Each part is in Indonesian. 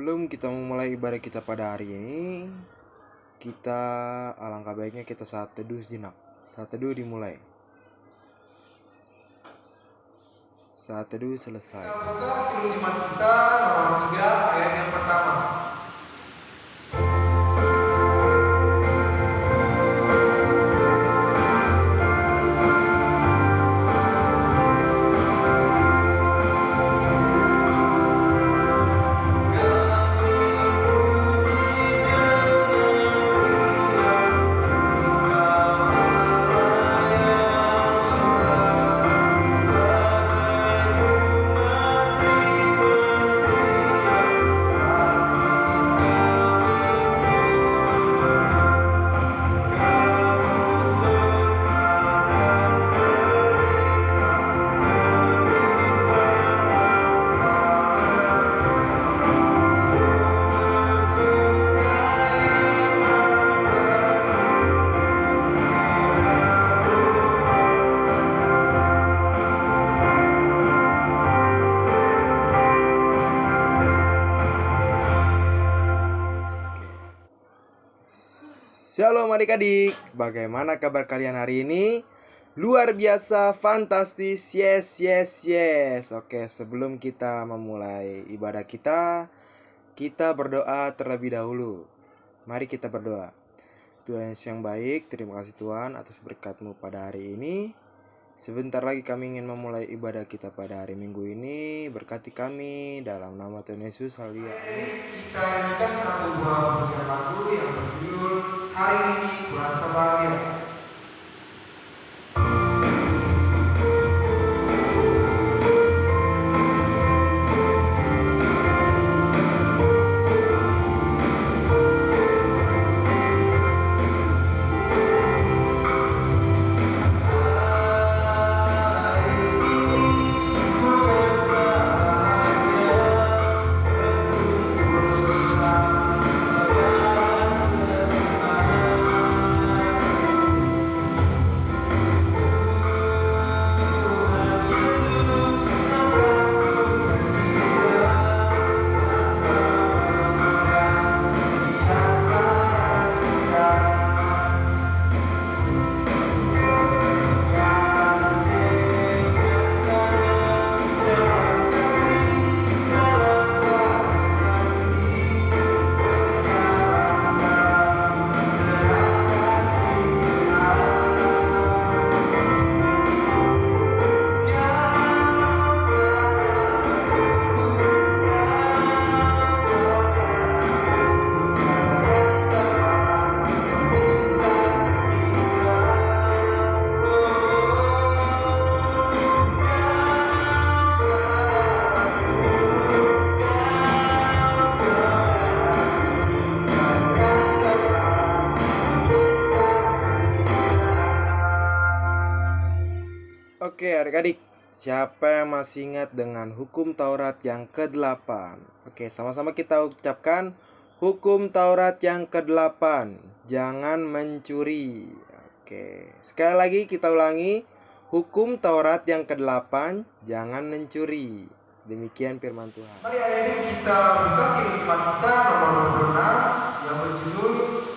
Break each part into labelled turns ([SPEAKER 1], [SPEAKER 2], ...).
[SPEAKER 1] Sebelum kita memulai ibadah kita pada hari ini, kita alangkah baiknya kita saat teduh sejenak. Saat teduh dimulai. Saat teduh selesai.
[SPEAKER 2] Kita buka Kidung Iman kita nomor 3 ayat yang pertama.
[SPEAKER 1] Shalom adik-adik, bagaimana kabar kalian hari ini? Luar biasa, fantastis, yes. Oke, sebelum kita memulai ibadah kita berdoa terlebih dahulu. Mari kita berdoa. Tuhan Yesus yang baik, terima kasih Tuhan atas berkat-Mu pada hari ini. Sebentar lagi kami ingin memulai ibadah kita pada hari Minggu ini. Berkati kami dalam nama Tuhan Yesus. Haleluya.
[SPEAKER 2] Kita nyanyikan satu buah pujian lagu yang berjudul Hari Ini Kurasa Bahagia.
[SPEAKER 1] Oke adik-adik, siapa yang masih ingat dengan hukum Taurat yang ke-8? Oke, sama-sama kita ucapkan hukum Taurat yang ke-8, jangan mencuri. Oke, sekali lagi kita ulangi, hukum Taurat yang ke-8, jangan mencuri. Demikian firman Tuhan.
[SPEAKER 2] Mari adik-adik kita buka Kidung Iman kita nomor 26 yang berjudul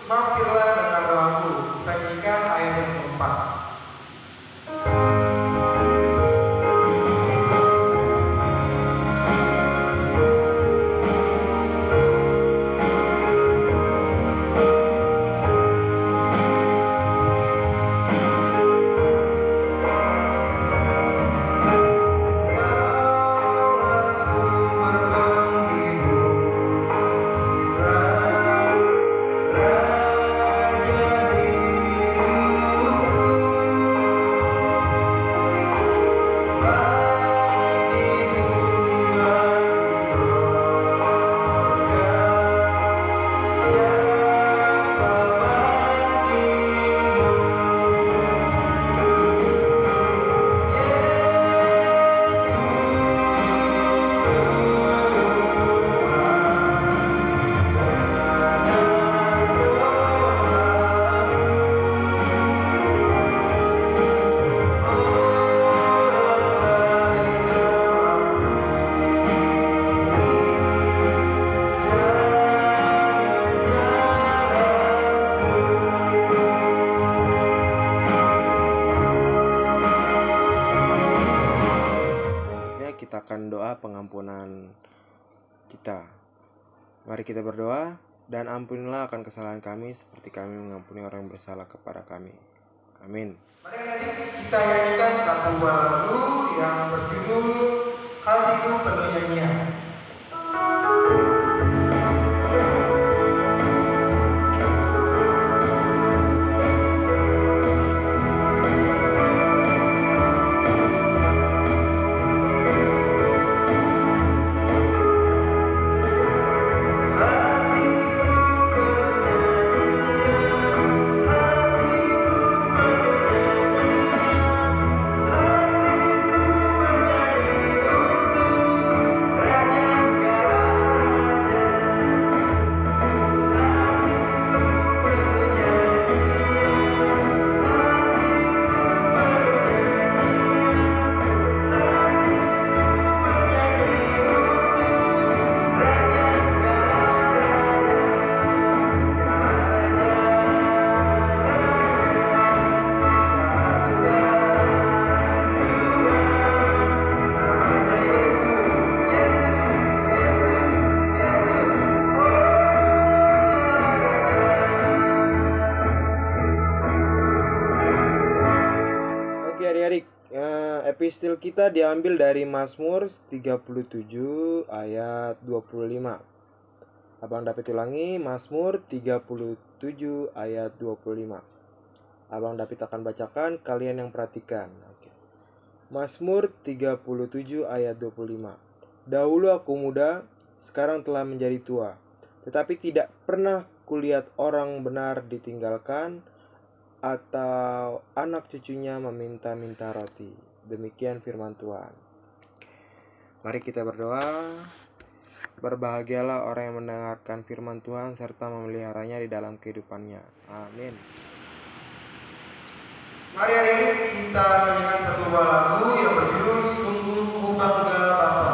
[SPEAKER 2] Mampirlah dengan doaku. Kita nyanyikan ayat yang keempat.
[SPEAKER 1] kita. Mari kita berdoa, dan ampunilah akan kesalahan kami seperti kami mengampuni orang yang bersalah kepada kami. Amin.
[SPEAKER 2] Mari adik kita nyanyikan satu buah lagu yang berjudul Hatiku Penuh Nyanyian.
[SPEAKER 1] Oke adik-adik, epistil kita diambil dari Mazmur 37 ayat 25. Abang dapat ulangi, Mazmur 37 ayat 25. Abang David akan bacakan, kalian yang perhatikan. Oke. Mazmur 37 ayat 25. Dahulu aku muda, sekarang telah menjadi tua, tetapi tidak pernah kulihat orang benar ditinggalkan, atau anak cucunya meminta-minta roti. Demikian firman Tuhan. Mari kita berdoa. Berbahagialah orang yang mendengarkan firman Tuhan serta memeliharanya di dalam kehidupannya. Amin.
[SPEAKER 2] Mari adik kita nyanyikan satu buah lagu yang berjudul Sungguh Ku Bangga Bapa.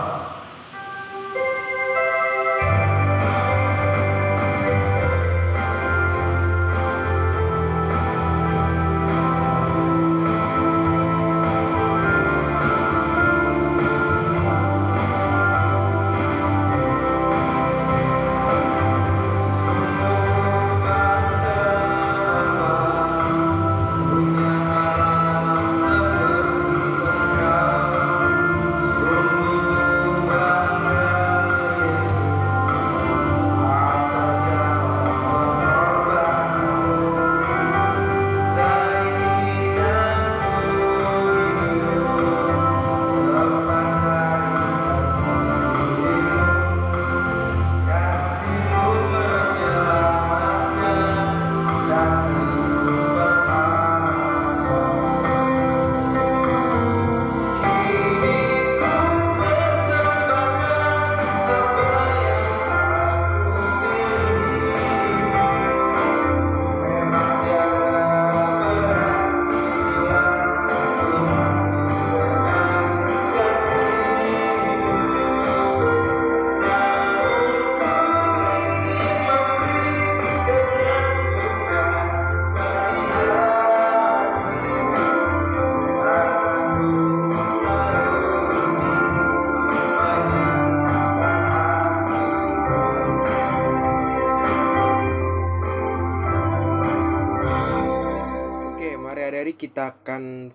[SPEAKER 1] Adik-adik, kita akan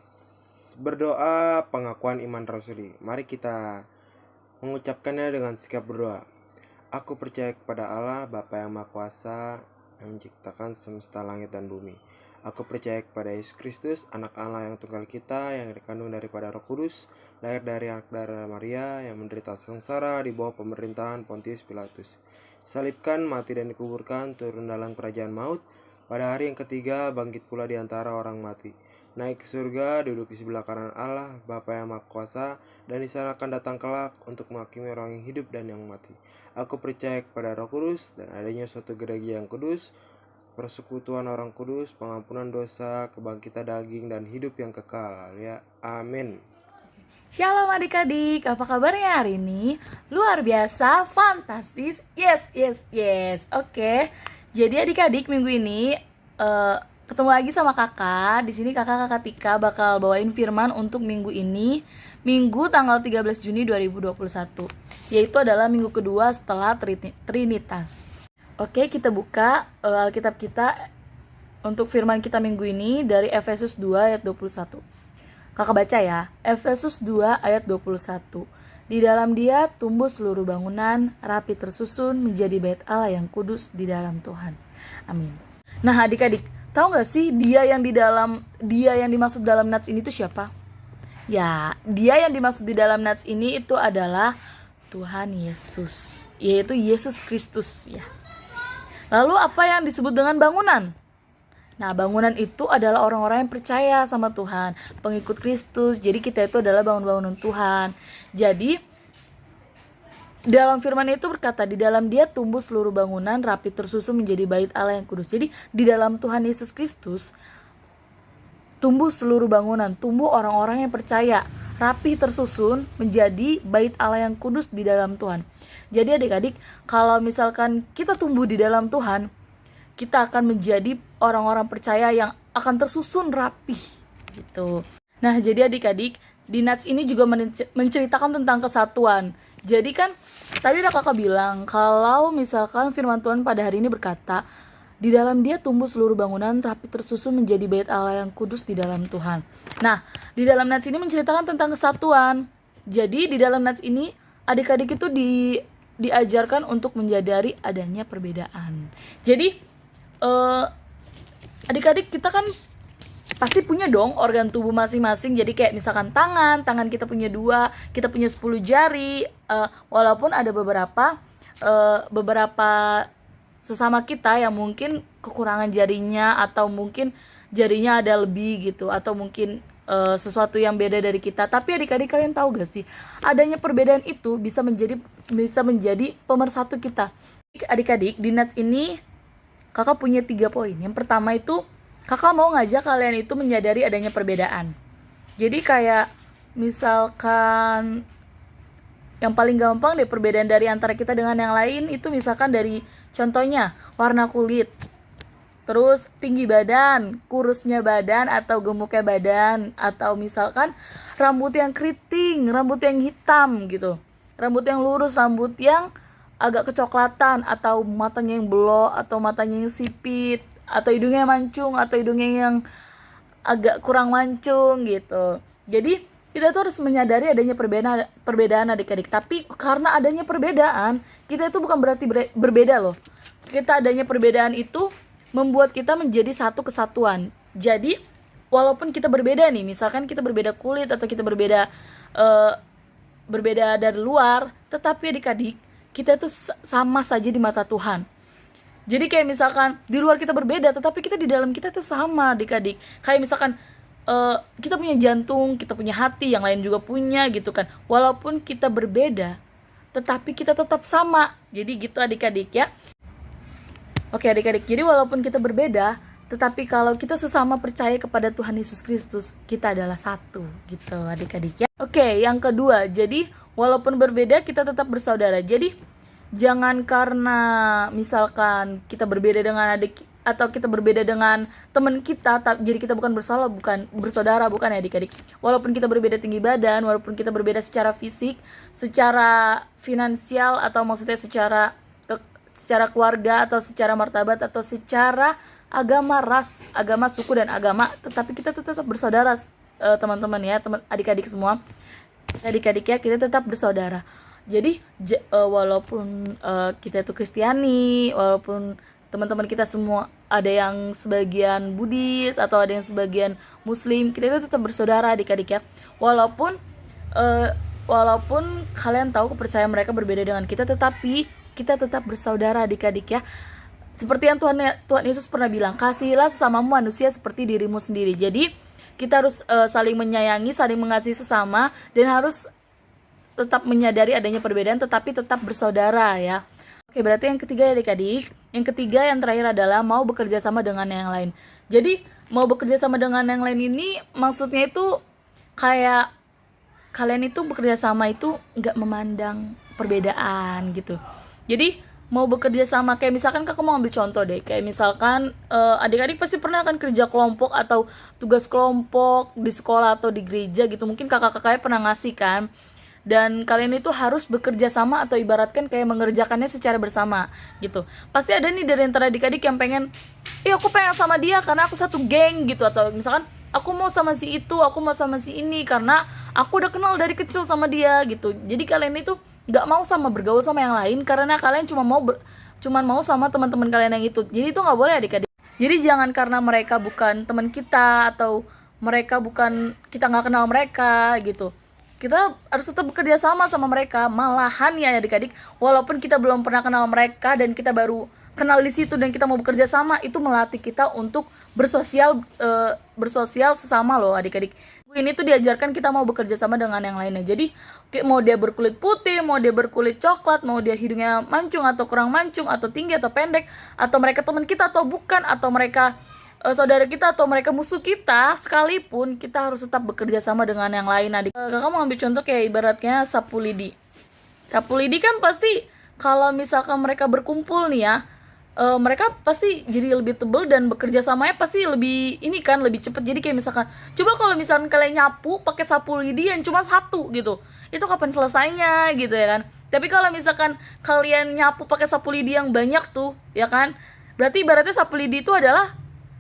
[SPEAKER 1] berdoa pengakuan iman rasuli. Mari kita mengucapkannya dengan sikap berdoa. Aku percaya kepada Allah, Bapa yang Maha Kuasa, yang menciptakan semesta langit dan bumi. Aku percaya kepada Yesus Kristus, anak Allah yang tunggal kita, yang dikandung daripada Roh Kudus, lahir dari anak darah Maria, yang menderita sengsara di bawah pemerintahan Pontius Pilatus, salibkan, mati dan dikuburkan, turun dalam kerajaan maut, pada hari yang ketiga bangkit pula di antara orang mati, naik ke surga, duduk di sebelah kanan Allah, Bapa yang Maha Kuasa, dan di sana akan datang kelak untuk menghakimi orang yang hidup dan yang mati. Aku percaya kepada Roh Kudus dan adanya suatu gereja yang kudus, persekutuan orang kudus, pengampunan dosa, kebangkitan daging, dan hidup yang kekal. Ya, amin.
[SPEAKER 3] Shalom adik-adik, apa kabarnya hari ini? Luar biasa, fantastis, yes. Oke, jadi adik-adik minggu ini ketemu lagi sama kakak. Di sini kakak Tika bakal bawain firman untuk minggu ini, Minggu tanggal 13 Juni 2021, yaitu adalah minggu kedua setelah Trinitas. Oke, kita buka Alkitab kita untuk firman kita minggu ini dari Efesus 2 ayat 21. Kakak baca ya, Efesus 2 ayat 21. Di dalam Dia tumbuh seluruh bangunan, rapi tersusun menjadi bait Allah yang kudus di dalam Tuhan. Amin. Nah, adik-adik, tahu nggak sih dia yang dimaksud dalam nats ini itu siapa? Ya, dia yang dimaksud di dalam nats ini itu adalah Tuhan Yesus, yaitu Yesus Kristus ya. Lalu apa yang disebut dengan bangunan? Nah, bangunan itu adalah orang-orang yang percaya sama Tuhan, pengikut Kristus. Jadi kita itu adalah bangun-bangunan Tuhan. Jadi dalam firman itu berkata, di dalam Dia tumbuh seluruh bangunan, rapi tersusun menjadi bait Allah yang kudus. Jadi di dalam Tuhan Yesus Kristus tumbuh seluruh bangunan, tumbuh orang-orang yang percaya, rapi tersusun menjadi bait Allah yang kudus di dalam Tuhan. Jadi adik-adik, kalau misalkan kita tumbuh di dalam Tuhan, kita akan menjadi orang-orang percaya yang akan tersusun rapi gitu. Nah, jadi adik-adik, di nats ini juga menceritakan tentang kesatuan. Jadi kan tadi udah kakak bilang kalau misalkan firman Tuhan pada hari ini berkata, di dalam Dia tumbuh seluruh bangunan rapi tersusun menjadi bait Allah yang kudus di dalam Tuhan. Nah, di dalam nats ini menceritakan tentang kesatuan. Jadi di dalam nats ini adik-adik itu diajarkan untuk menyadari adanya perbedaan. Jadi adik-adik kita kan pasti punya dong organ tubuh masing-masing. Jadi kayak misalkan tangan kita punya 2, kita punya 10 jari. Walaupun ada beberapa sesama kita yang mungkin kekurangan jarinya, atau mungkin jarinya ada lebih gitu, atau mungkin sesuatu yang beda dari kita. Tapi adik-adik, kalian tahu gak sih, adanya perbedaan itu bisa menjadi pemersatu kita. Adik-adik, di nats ini kakak punya 3 poin. Yang pertama itu, kakak mau ngajak kalian itu menyadari adanya perbedaan. Jadi kayak misalkan yang paling gampang deh perbedaan dari antara kita dengan yang lain itu misalkan dari contohnya warna kulit, terus tinggi badan, kurusnya badan atau gemuknya badan, atau misalkan rambut yang keriting, rambut yang hitam gitu, rambut yang lurus, rambut yang agak kecoklatan, atau matanya yang belok, atau matanya yang sipit, atau hidungnya mancung, atau hidungnya yang agak kurang mancung gitu. Jadi kita tuh harus menyadari adanya perbedaan adik-adik. Tapi karena adanya perbedaan, kita itu bukan berarti berbeda loh. Kita adanya perbedaan itu membuat kita menjadi satu kesatuan. Jadi walaupun kita berbeda nih, misalkan kita berbeda kulit atau kita berbeda dari luar, tetapi adik-adik, kita itu sama saja di mata Tuhan. Jadi kayak misalkan di luar kita berbeda, tetapi kita di dalam kita tuh sama adik-adik. Kayak misalkan kita punya jantung, kita punya hati, yang lain juga punya gitu kan. Walaupun kita berbeda, tetapi kita tetap sama. Jadi gitu adik-adik ya. Oke adik-adik, jadi walaupun kita berbeda, tetapi kalau kita sesama percaya kepada Tuhan Yesus Kristus, kita adalah satu gitu adik-adik ya. Oke, yang kedua, jadi walaupun berbeda kita tetap bersaudara. Jadi jangan karena misalkan kita berbeda dengan adik atau kita berbeda dengan teman kita, jadi kita bukan bersaudara, bukan ya adik-adik. Walaupun kita berbeda tinggi badan, walaupun kita berbeda secara fisik, secara finansial, atau maksudnya secara keluarga, atau secara martabat, atau secara agama, ras, agama, suku, dan agama, tetapi kita tetap bersaudara teman-teman ya, adik-adik semua. Adik-adik ya, kita tetap bersaudara. Jadi walaupun kita itu Kristiani, walaupun teman-teman kita semua ada yang sebagian Buddhis atau ada yang sebagian Muslim, kita itu tetap bersaudara adik-adik ya. Walaupun kalian tahu kepercayaan mereka berbeda dengan kita, tetapi kita tetap bersaudara adik-adik ya. Seperti yang Tuhan Yesus pernah bilang, kasihilah sesamamu manusia seperti dirimu sendiri. Jadi kita harus saling menyayangi, saling mengasihi sesama, dan harus tetap menyadari adanya perbedaan tetapi tetap bersaudara ya. Oke, berarti yang ketiga ya adik-adik. Yang ketiga, yang terakhir adalah mau bekerja sama dengan yang lain. Jadi mau bekerja sama dengan yang lain ini maksudnya itu kayak kalian itu bekerja sama itu nggak memandang perbedaan gitu. Jadi mau bekerja sama. Kayak misalkan kakak mau ambil contoh deh, kayak misalkan adik-adik pasti pernah kan kerja kelompok atau tugas kelompok di sekolah atau di gereja gitu, mungkin kakak-kakaknya pernah ngasih kan, dan kalian itu harus bekerja sama atau ibaratkan kayak mengerjakannya secara bersama gitu. Pasti ada nih dari antara adik-adik yang pengen, aku pengen sama dia karena aku satu geng gitu, atau misalkan aku mau sama si itu, aku mau sama si ini karena aku udah kenal dari kecil sama dia gitu. Jadi kalian itu nggak mau sama bergaul sama yang lain karena kalian cuma mau sama teman-teman kalian yang itu. Jadi itu nggak boleh adik-adik. Jadi jangan karena mereka bukan teman kita atau mereka bukan, kita nggak kenal mereka gitu, kita harus tetap bekerja sama mereka. Malahan ya adik-adik, walaupun kita belum pernah kenal mereka dan kita baru kenal di situ dan kita mau bekerja sama, itu melatih kita untuk bersosial sesama loh adik-adik. Ini tuh diajarkan kita mau bekerja sama dengan yang lainnya. Jadi mau dia berkulit putih, mau dia berkulit coklat, mau dia hidungnya mancung atau kurang mancung, atau tinggi atau pendek, atau mereka teman kita atau bukan, atau mereka saudara kita atau mereka musuh kita sekalipun, kita harus tetap bekerja sama dengan yang lain adik. Kakak mau ambil contoh kayak ibaratnya sapu lidi. Sapu lidi kan pasti kalau misalkan mereka berkumpul nih ya, mereka pasti jadi lebih tebal dan bekerja samanya pasti lebih ini kan, lebih cepat. Jadi kayak misalkan, coba kalau misalkan kalian nyapu pakai sapu lidi yang cuma satu gitu, itu kapan selesainya gitu ya kan. Tapi kalau misalkan kalian nyapu pakai sapu lidi yang banyak tuh ya kan, berarti ibaratnya sapu lidi itu adalah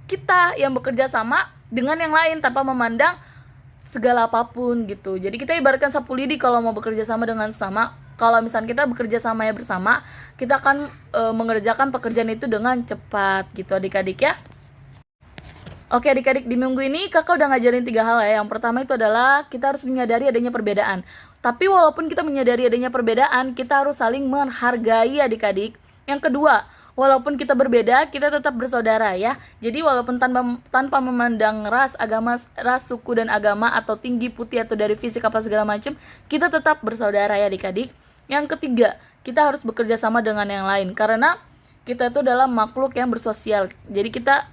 [SPEAKER 3] kita yang bekerja sama dengan yang lain tanpa memandang segala apapun gitu. Jadi kita ibaratkan sapu lidi kalau mau bekerja sama dengan sesama. Kalau misalnya kita bekerja sama ya bersama, kita akan mengerjakan pekerjaan itu dengan cepat gitu adik-adik ya. Oke adik-adik, di minggu ini kakak udah ngajarin 3 hal ya. Yang pertama itu adalah kita harus menyadari adanya perbedaan. Tapi walaupun kita menyadari adanya perbedaan, kita harus saling menghargai adik-adik. Yang kedua, walaupun kita berbeda, kita tetap bersaudara ya. Jadi walaupun tanpa memandang ras, agama, ras, suku dan agama, atau tinggi, putih, atau dari fisik apa segala macam, kita tetap bersaudara ya adik-adik. Yang ketiga, kita harus bekerja sama dengan yang lain karena kita itu adalah makhluk yang bersosial. Jadi kita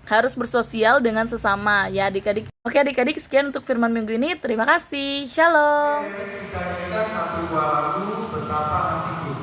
[SPEAKER 3] harus bersosial dengan sesama ya adik-adik. Oke adik-adik, sekian untuk firman minggu ini. Terima kasih. Shalom.
[SPEAKER 2] Kita nyanyikan satu buah lagu, Betapa Hatiku.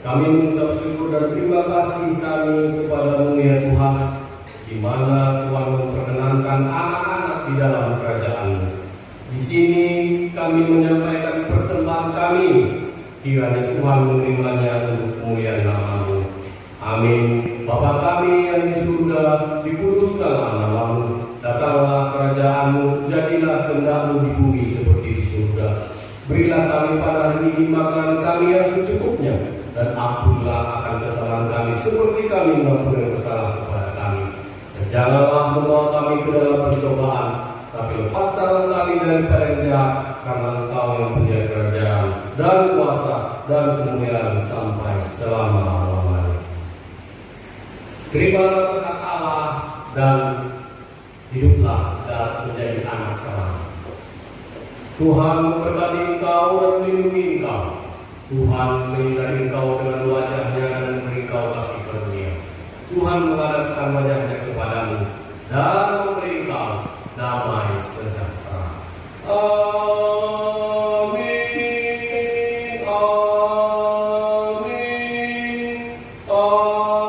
[SPEAKER 4] Kami mengucap syukur dan terima kasih kami kepada-Mu ya Tuhan, di mana Tuhan memperkenankan anak-anak di dalam kerajaan-Mu. Di sini kami menyampaikan persembahan kami, kiranya Tuhan menerimanya untuk kemuliaan nama-Mu. Amin. Bapa kami yang di surga, dikuduskanlah nama-Mu, datanglah kerajaan-Mu, jadilah kehendak-Mu di bumi seperti di surga. Berilah kami pada hari ini makanan kami yang secukupnya, dan ampunilah akan kesalahan kami seperti kami mengampuni kesalahan kepada kami. Dan janganlah membawa kami ke dalam pencobaan, tapi lepaskanlah kami daripada yang jahat, karena Engkau yang punya kerajaan dan kuasa dan kemuliaan sampai selama-lamanya. Terimalah berkat Allah dan hiduplah dalam menjadi anak terang. Tuhan memberkati engkau dan melindungi engkau. Tuhan menyinari engkau dengan wajah-Nya dan memberi engkau kasih karunia. Tuhan menghadapkan wajah-Nya kepadamu dan memberi engkau damai sejahtera. Amin. Amin. Amin.